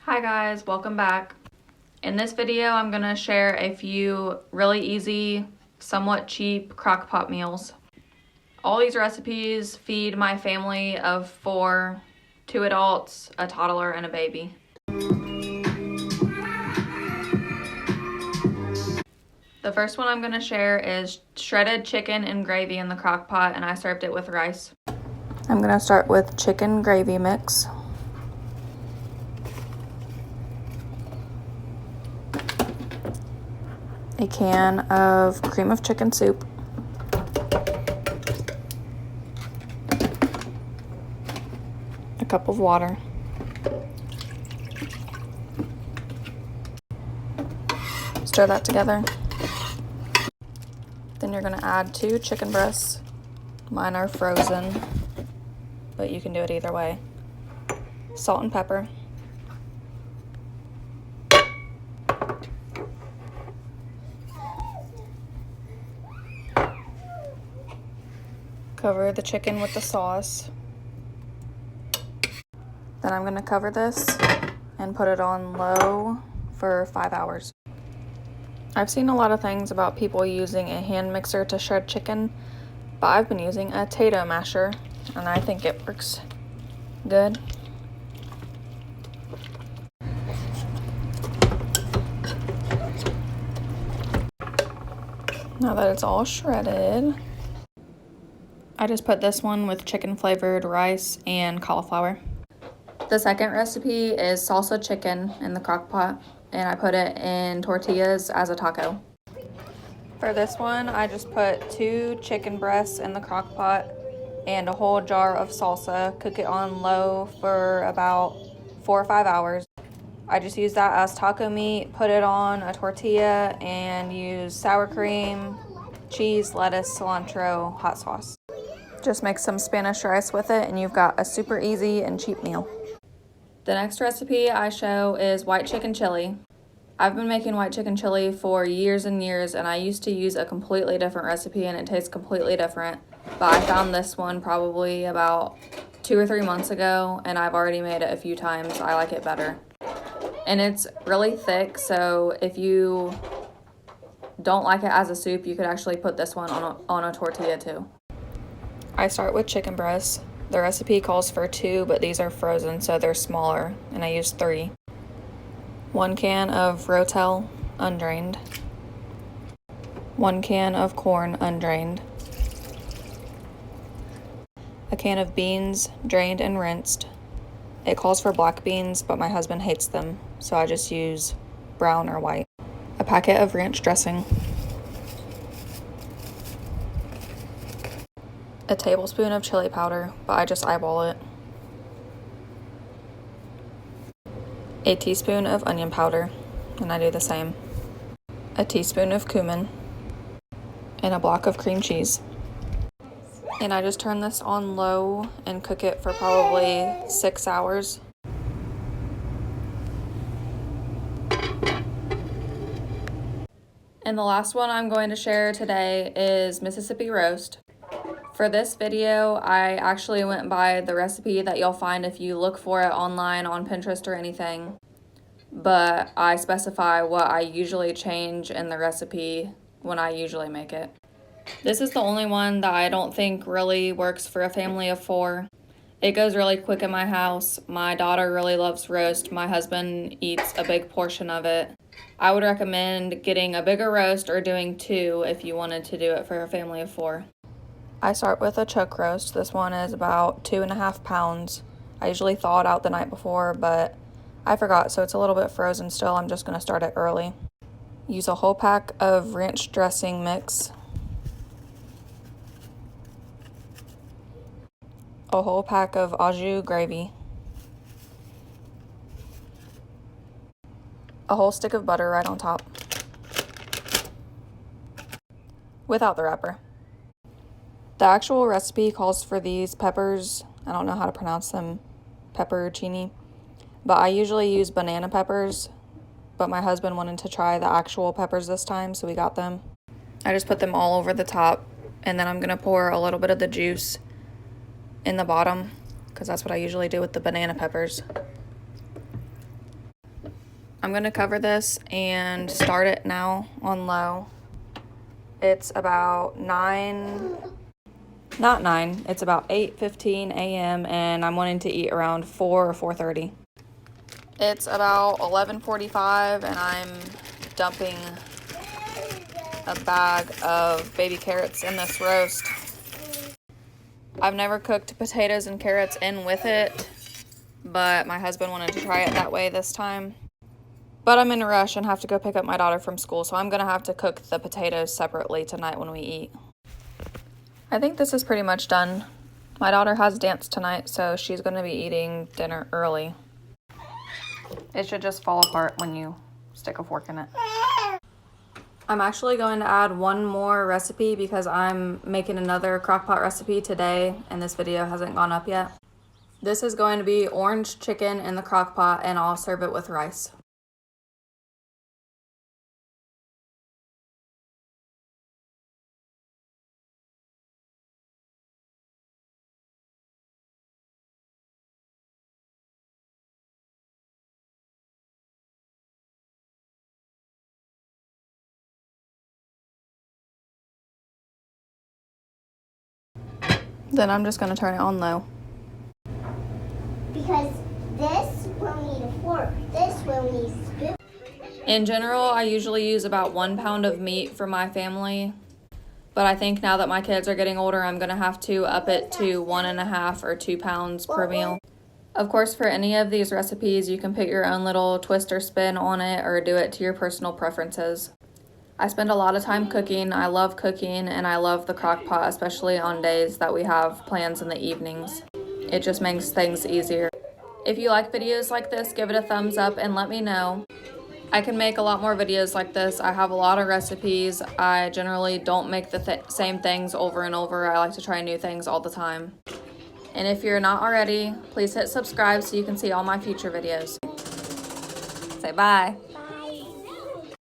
Hi guys, welcome back. In this video, I'm gonna share a few really easy, somewhat cheap crock-pot meals. All these recipes feed my family of 4, 2 adults, a toddler, and a baby. The first one I'm gonna share is shredded chicken and gravy in the crock pot, and I served it with rice. I'm gonna start with chicken gravy mix. A can of cream of chicken soup. A cup of water. Stir that together. Then you're gonna add 2 chicken breasts. Mine are frozen, but you can do it either way. Salt and pepper. Cover the chicken with the sauce. Then I'm gonna cover this and put it on low for 5 hours. I've seen a lot of things about people using a hand mixer to shred chicken, but I've been using a potato masher, and I think it works good. Now that it's all shredded, I just put this one with chicken flavored rice and cauliflower. The second recipe is salsa chicken in the crock pot, and I put it in tortillas as a taco. For this one, I just put 2 chicken breasts in the crock pot and a whole jar of salsa. Cook it on low for about 4 or 5 hours. I just use that as taco meat, put it on a tortilla, and use sour cream, cheese, lettuce, cilantro, hot sauce. Just make some Spanish rice with it, and you've got a super easy and cheap meal. The next recipe I show is white chicken chili. I've been making white chicken chili for years and years, and I used to use a completely different recipe and it tastes completely different. But I found this one probably about 2 or 3 months ago, and I've already made it a few times. I like it better. And it's really thick, so if you don't like it as a soup, you could actually put this one on a tortilla too. I start with chicken breasts. The recipe calls for 2, but these are frozen, so they're smaller, and I use 3. 1 can of Rotel, undrained. 1 can of corn, undrained. A can of beans, drained and rinsed. It calls for black beans, but my husband hates them, so I just use brown or white. A packet of ranch dressing. A tablespoon of chili powder, but I just eyeball it. A teaspoon of onion powder, and I do the same. A teaspoon of cumin, and a block of cream cheese. And I just turn this on low and cook it for probably 6 hours. And the last one I'm going to share today is Mississippi roast. For this video, I actually went by the recipe that you'll find if you look for it online on Pinterest or anything, but I specify what I usually change in the recipe when I usually make it. This is the only one that I don't think really works for a family of 4. It goes really quick in my house. My daughter really loves roast. My husband eats a big portion of it. I would recommend getting a bigger roast or doing 2 if you wanted to do it for a family of 4. I start with a chuck roast. This one is about 2.5 pounds. I usually thaw it out the night before, but I forgot, so it's a little bit frozen still. I'm just going to start it early. Use a whole pack of ranch dressing mix. A whole pack of au jus gravy. A whole stick of butter right on top. Without the wrapper. The actual recipe calls for these peppers. I don't know how to pronounce them. Pepperoncini. But I usually use banana peppers. But my husband wanted to try the actual peppers this time, so we got them. I just put them all over the top. And then I'm going to pour a little bit of the juice in the bottom, because that's what I usually do with the banana peppers. I'm gonna cover this and start it now on low. It's about not 9, it's about 8:15 a.m. and I'm wanting to eat around 4 or 4:30. It's about 11:45 and I'm dumping a bag of baby carrots in this roast. I've never cooked potatoes and carrots in with it, but my husband wanted to try it that way this time. But I'm in a rush and have to go pick up my daughter from school, so I'm gonna have to cook the potatoes separately tonight when we eat. I think this is pretty much done. My daughter has dance tonight, so she's gonna be eating dinner early. It should just fall apart when you stick a fork in it. I'm actually going to add one more recipe because I'm making another crockpot recipe today and this video hasn't gone up yet. This is going to be orange chicken in the crockpot and I'll serve it with rice. Then I'm just going to turn it on low. Because this will need a fork, this will need a spoon. In general, I usually use about 1 pound of meat for my family. But I think now that my kids are getting older, I'm going to have to up it to 1.5 or 2 pounds per meal. Of course, for any of these recipes, you can put your own little twist or spin on it or do it to your personal preferences. I spend a lot of time cooking. I love cooking and I love the crock pot, especially on days that we have plans in the evenings. It just makes things easier. If you like videos like this, give it a thumbs up and let me know. I can make a lot more videos like this. I have a lot of recipes. I generally don't make the same things over and over. I like to try new things all the time. And if you're not already, please hit subscribe so you can see all my future videos. Say bye.